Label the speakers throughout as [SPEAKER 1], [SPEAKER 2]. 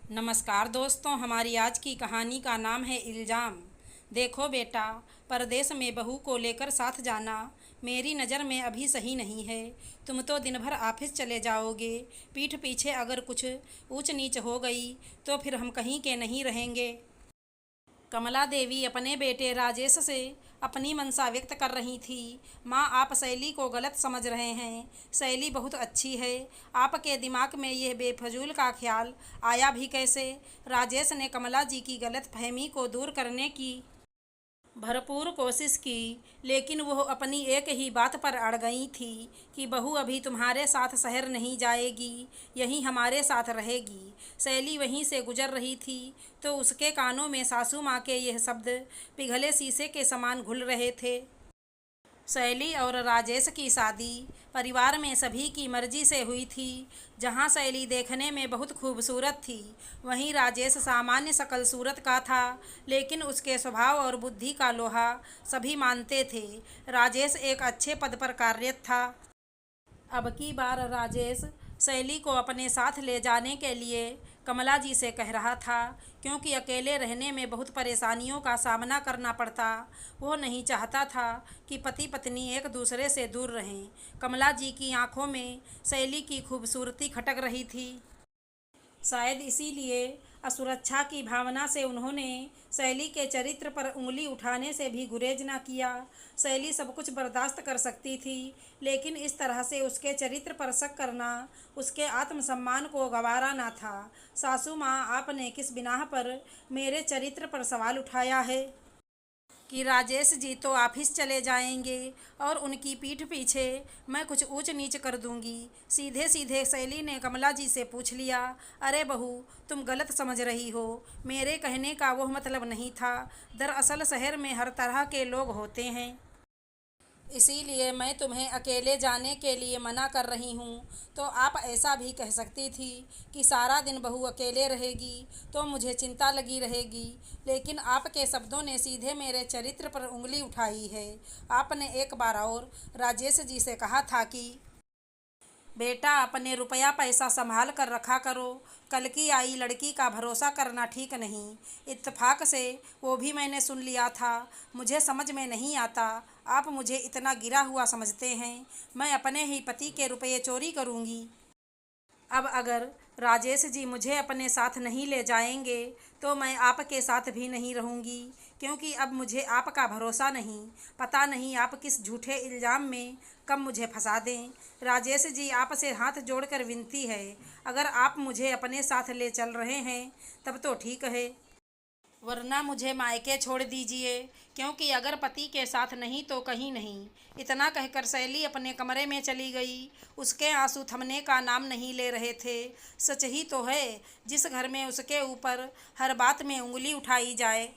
[SPEAKER 1] नमस्कार दोस्तों, हमारी आज की कहानी का नाम है इल्ज़ाम। देखो बेटा, परदेश में बहू को लेकर साथ जाना मेरी नज़र में अभी सही नहीं है। तुम तो दिन भर ऑफिस चले जाओगे। पीठ पीछे अगर कुछ ऊंच नीच हो गई तो फिर हम कहीं के नहीं रहेंगे। कमला देवी अपने बेटे राजेश से अपनी मंशा व्यक्त कर रही थी। माँ, आप शैली को गलत समझ रहे हैं। शैली बहुत अच्छी है। आपके दिमाग में यह बेफजूल का ख्याल आया भी कैसे? राजेश ने कमला जी की गलत फहमी को दूर करने की भरपूर कोशिश की, लेकिन वह अपनी एक ही बात पर अड़ गई थी कि बहू अभी तुम्हारे साथ शहर नहीं जाएगी, यहीं हमारे साथ रहेगी। शैली वहीं से गुजर रही थी तो उसके कानों में सासू माँ के यह शब्द पिघले शीशे के समान घुल रहे थे। शैली और राजेश की शादी परिवार में सभी की मर्जी से हुई थी। जहां शैली देखने में बहुत खूबसूरत थी, वहीं राजेश सामान्य शकल सूरत का था, लेकिन उसके स्वभाव और बुद्धि का लोहा सभी मानते थे। राजेश एक अच्छे पद पर कार्यरत था। अब की बार राजेश शैली को अपने साथ ले जाने के लिए कमला जी से कह रहा था, क्योंकि अकेले रहने में बहुत परेशानियों का सामना करना पड़ता। वो नहीं चाहता था कि पति पत्नी एक दूसरे से दूर रहें। कमला जी की आंखों में शैली की खूबसूरती खटक रही थी। शायद इसीलिए असुरक्षा की भावना से उन्होंने शैली के चरित्र पर उंगली उठाने से भी गुरेज न किया। शैली सब कुछ बर्दाश्त कर सकती थी, लेकिन इस तरह से उसके चरित्र पर शक करना उसके आत्मसम्मान को गंवारा न था। सासू माँ, आपने किस बिनाह पर मेरे चरित्र पर सवाल उठाया है कि राजेश जी तो ऑफिस चले जाएंगे और उनकी पीठ पीछे मैं कुछ ऊंच नीच कर दूंगी? सीधे सीधे शैली ने कमला जी से पूछ लिया। अरे बहू, तुम गलत समझ रही हो। मेरे कहने का वो मतलब नहीं था। दरअसल शहर में हर तरह के लोग होते हैं, इसीलिए मैं तुम्हें अकेले जाने के लिए मना कर रही हूँ। तो आप ऐसा भी कह सकती थी कि सारा दिन बहू अकेले रहेगी तो मुझे चिंता लगी रहेगी, लेकिन आपके शब्दों ने सीधे मेरे चरित्र पर उंगली उठाई है। आपने एक बार और राजेश जी से कहा था कि बेटा, अपने रुपया पैसा संभाल कर रखा करो। कल की आई लड़की का भरोसा करना ठीक नहीं। इत्तेफाक से वो भी मैंने सुन लिया था। मुझे समझ में नहीं आता, आप मुझे इतना गिरा हुआ समझते हैं। मैं अपने ही पति के रुपये चोरी करूँगी? अब अगर राजेश जी मुझे अपने साथ नहीं ले जाएंगे तो मैं आपके साथ भी नहीं रहूँगी, क्योंकि अब मुझे आपका भरोसा नहीं। पता नहीं आप किस झूठे इल्ज़ाम में कब मुझे फंसा दें। राजेश जी, आपसे हाथ जोड़कर विनती है, अगर आप मुझे अपने साथ ले चल रहे हैं तब तो ठीक है, वरना मुझे मायके छोड़ दीजिए, क्योंकि अगर पति के साथ नहीं तो कहीं नहीं। इतना कहकर शैली अपने कमरे में चली गई। उसके आंसू थमने का नाम नहीं ले रहे थे। सच ही तो है, जिस घर में उसके ऊपर हर बात में उंगली उठाई जाए,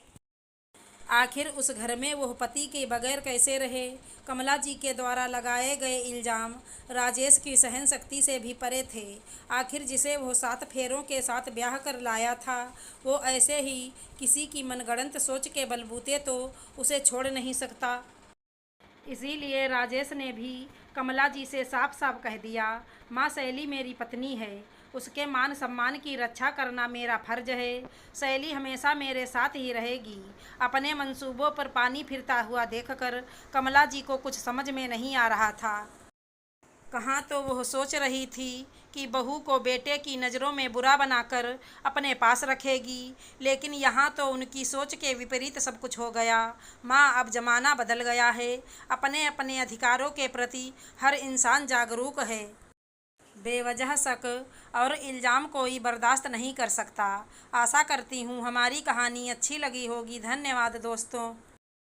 [SPEAKER 1] आखिर उस घर में वह पति के बगैर कैसे रहे? कमला जी के द्वारा लगाए गए इल्ज़ाम राजेश की सहन शक्ति से भी परे थे। आखिर जिसे वो 7 फेरों के साथ ब्याह कर लाया था, वो ऐसे ही किसी की मनगढ़ंत सोच के बलबूते तो उसे छोड़ नहीं सकता। इसीलिए राजेश ने भी कमला जी से साफ साफ कह दिया, माँ, शैली मेरी पत्नी है। उसके मान सम्मान की रक्षा करना मेरा फर्ज है। शैली हमेशा मेरे साथ ही रहेगी। अपने मंसूबों पर पानी फिरता हुआ देखकर कमला जी को कुछ समझ में नहीं आ रहा था। कहाँ तो वह सोच रही थी कि बहू को बेटे की नज़रों में बुरा बनाकर अपने पास रखेगी, लेकिन यहाँ तो उनकी सोच के विपरीत सब कुछ हो गया। माँ, अब ज़माना बदल गया है। अपने अपने अधिकारों के प्रति हर इंसान जागरूक है। बेवजह शक और इल्ज़ाम कोई बर्दाश्त नहीं कर सकता। आशा करती हूँ हमारी कहानी अच्छी लगी होगी। धन्यवाद दोस्तों।